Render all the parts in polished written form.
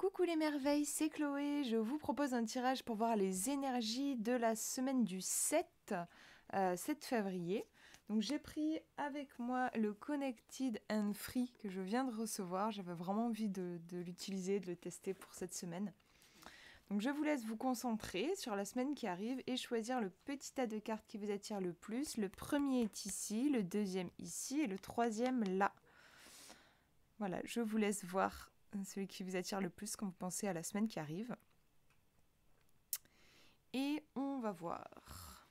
Coucou les merveilles, c'est Chloé. Je vous propose un tirage pour voir les énergies de la semaine du 7 février. Donc j'ai pris avec moi le Connected and Free que je viens de recevoir. J'avais vraiment envie de l'utiliser, de le tester pour cette semaine. Donc je vous laisse vous concentrer sur la semaine qui arrive et choisir le petit tas de cartes qui vous attire le plus. Le premier est ici, le deuxième ici et le troisième là. Voilà, je vous laisse voir celui qui vous attire le plus quand vous pensez à la semaine qui arrive. Et on va voir.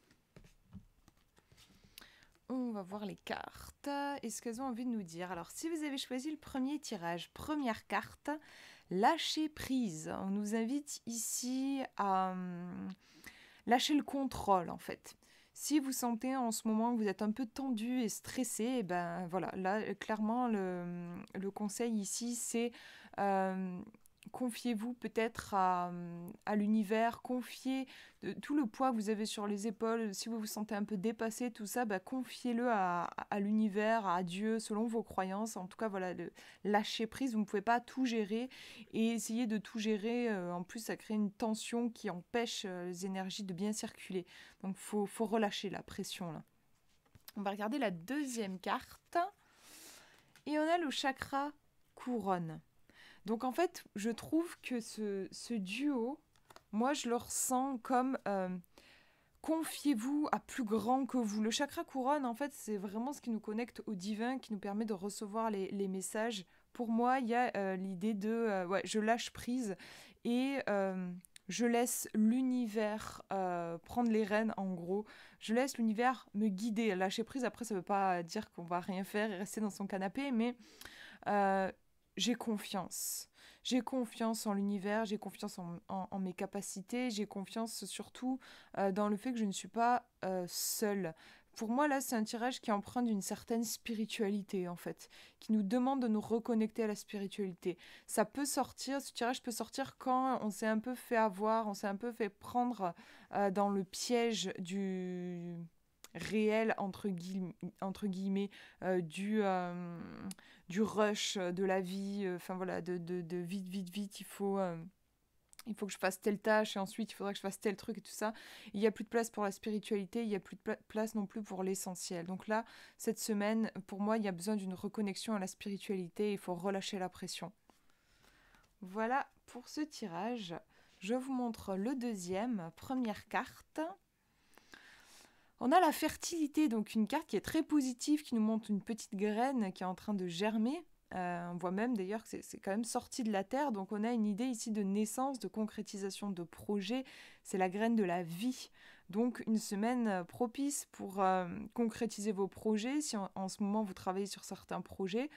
On va voir les cartes et ce qu'elles ont envie de nous dire. Alors, si vous avez choisi le premier tirage, première carte, lâcher prise. On nous invite ici à lâcher le contrôle, en fait. Si vous sentez en ce moment que vous êtes un peu tendu et stressé, et ben voilà, là, clairement, le conseil ici, c'est confiez-vous peut-être à l'univers, confiez tout le poids que vous avez sur les épaules. Si vous vous sentez un peu dépassé, tout ça, bah, confiez-le à l'univers, à Dieu, selon vos croyances. En tout cas, voilà, lâcher prise, vous ne pouvez pas tout gérer. Et essayer de tout gérer, en plus, ça crée une tension qui empêche les énergies de bien circuler. Donc, faut relâcher la pression, là. On va regarder la deuxième carte. Et on a le chakra couronne. Donc en fait, je trouve que ce duo, moi je le ressens comme confiez-vous à plus grand que vous. Le chakra couronne, en fait, c'est vraiment ce qui nous connecte au divin, qui nous permet de recevoir les messages. Pour moi, il y a l'idée de ouais, je lâche prise et je laisse l'univers prendre les rênes, en gros. Je laisse l'univers me guider. Lâcher prise, après, ça ne veut pas dire qu'on va rien faire et rester dans son canapé, mais j'ai confiance. J'ai confiance en l'univers, j'ai confiance en mes capacités, j'ai confiance surtout dans le fait que je ne suis pas seule. Pour moi, là, c'est un tirage qui emprunte d'une certaine spiritualité, en fait, qui nous demande de nous reconnecter à la spiritualité. Ça peut sortir, ce tirage peut sortir quand on s'est un peu fait avoir, on s'est un peu fait prendre dans le piège du réel, entre guillemets, du rush de la vie, enfin voilà, de vite, il faut que je fasse telle tâche et ensuite il faudra que je fasse tel truc et tout ça. Il n'y a plus de place pour la spiritualité, il n'y a plus de place non plus pour l'essentiel. Donc là, cette semaine, pour moi, il y a besoin d'une reconnexion à la spiritualité, il faut relâcher la pression. Voilà pour ce tirage. Je vous montre le deuxième, première carte. On a la fertilité, donc une carte qui est très positive, qui nous montre une petite graine qui est en train de germer. On voit même d'ailleurs que c'est quand même sorti de la terre, donc on a une idée ici de naissance, de concrétisation de projet. C'est la graine de la vie. Donc une semaine propice pour concrétiser vos projets, si en ce moment vous travaillez sur certains projets.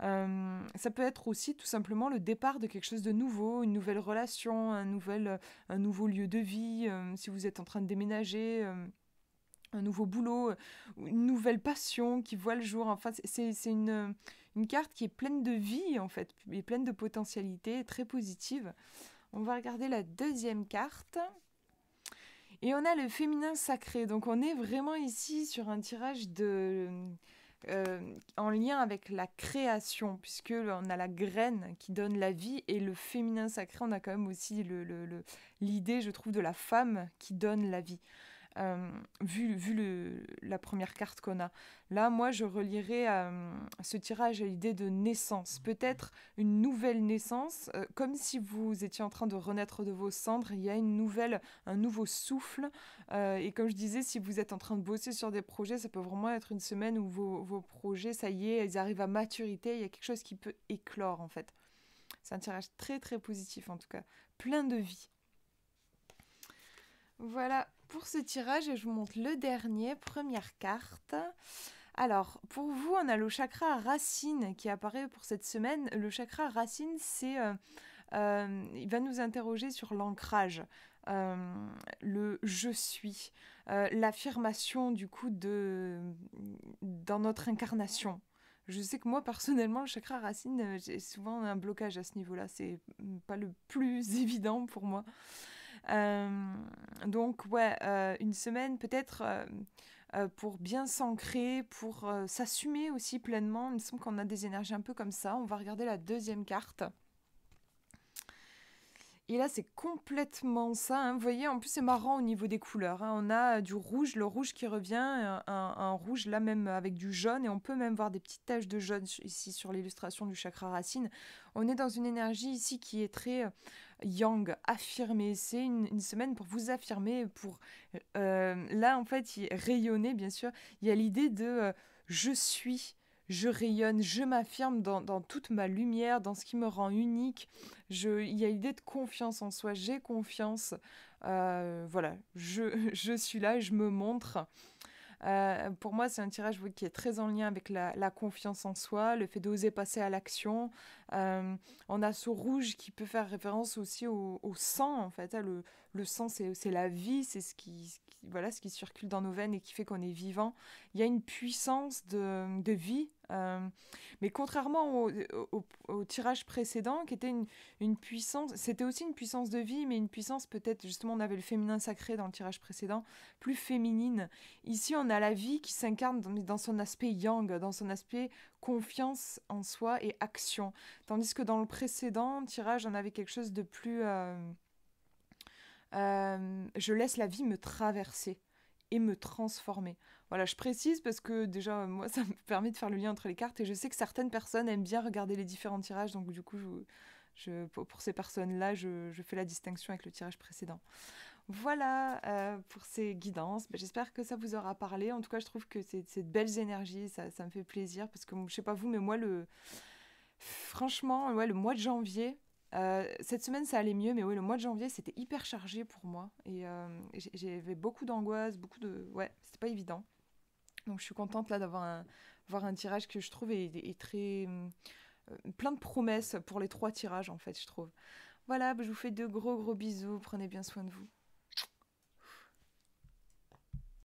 Ça peut être aussi tout simplement le départ de quelque chose de nouveau, une nouvelle relation, un nouveau lieu de vie, si vous êtes en train de déménager. Un nouveau boulot, une nouvelle passion qui voit le jour. Enfin, c'est une carte qui est pleine de vie, en fait, et pleine de potentialités, très positive. On va regarder la deuxième carte. Et on a le féminin sacré. Donc, on est vraiment ici sur un tirage en lien avec la création, puisque on a la graine qui donne la vie, et le féminin sacré, on a quand même aussi l'idée, je trouve, de la femme qui donne la vie. Vu la première carte qu'on a. Là, moi, je relierais ce tirage à l'idée de naissance. Peut-être une nouvelle naissance, comme si vous étiez en train de renaître de vos cendres. Il y a un nouveau souffle. Et comme je disais, si vous êtes en train de bosser sur des projets, ça peut vraiment être une semaine où vos projets, ça y est, ils arrivent à maturité. Il y a quelque chose qui peut éclore, en fait. C'est un tirage très, très positif, en tout cas. Plein de vie. Voilà pour ce tirage, et je vous montre le dernier, première carte. Alors, pour vous, on a le chakra racine qui apparaît pour cette semaine. Le chakra racine, il va nous interroger sur l'ancrage, le « je suis », l'affirmation du coup dans notre incarnation. Je sais que moi, personnellement, le chakra racine, j'ai souvent un blocage à ce niveau-là. C'est pas le plus évident pour moi. Donc, ouais, une semaine peut-être pour bien s'ancrer, pour s'assumer aussi pleinement. Il me semble qu'on a des énergies un peu comme ça. On va regarder la deuxième carte. Et là, c'est complètement ça, hein. Vous voyez, en plus, c'est marrant au niveau des couleurs, hein. On a du rouge, le rouge qui revient, un rouge là même avec du jaune, et on peut même voir des petites taches de jaune ici sur l'illustration du chakra racine. On est dans une énergie ici qui est très yang, affirmée. C'est une semaine pour vous affirmer, pour là, en fait, rayonner, bien sûr. Il y a l'idée de je suis. Je rayonne, je m'affirme dans toute ma lumière, dans ce qui me rend unique. Il y a l'idée de confiance en soi, j'ai confiance. Voilà, je suis là, je me montre. Pour moi, c'est un tirage qui est très en lien avec la confiance en soi, le fait d'oser passer à l'action. On a ce rouge qui peut faire référence aussi au sang, en fait, hein. Le sang, c'est la vie, c'est voilà, ce qui circule dans nos veines et qui fait qu'on est vivant. Il y a une puissance de vie. Mais contrairement au tirage précédent, qui était une puissance, c'était aussi une puissance de vie, mais une puissance peut-être, justement, on avait le féminin sacré dans le tirage précédent, plus féminine. Ici, on a la vie qui s'incarne dans son aspect yang, dans son aspect confiance en soi et action. Tandis que dans le précédent tirage, on avait quelque chose de plus... je laisse la vie me traverser et me transformer. Voilà, je précise parce que déjà, moi, ça me permet de faire le lien entre les cartes et je sais que certaines personnes aiment bien regarder les différents tirages, donc du coup, pour ces personnes-là, je fais la distinction avec le tirage précédent. Voilà pour ces guidances. Ben, j'espère que ça vous aura parlé. En tout cas, je trouve que c'est de belles énergies. Ça me fait plaisir parce que, je sais pas vous, mais moi, franchement, ouais, le mois de janvier, cette semaine, ça allait mieux, mais ouais, le mois de janvier, c'était hyper chargé pour moi. Et j'avais beaucoup d'angoisse, Ouais, c'était pas évident. Donc, je suis contente là voir un tirage que je trouve est très... plein de promesses pour les 3 tirages, en fait, je trouve. Voilà, ben, je vous fais de gros bisous. Prenez bien soin de vous.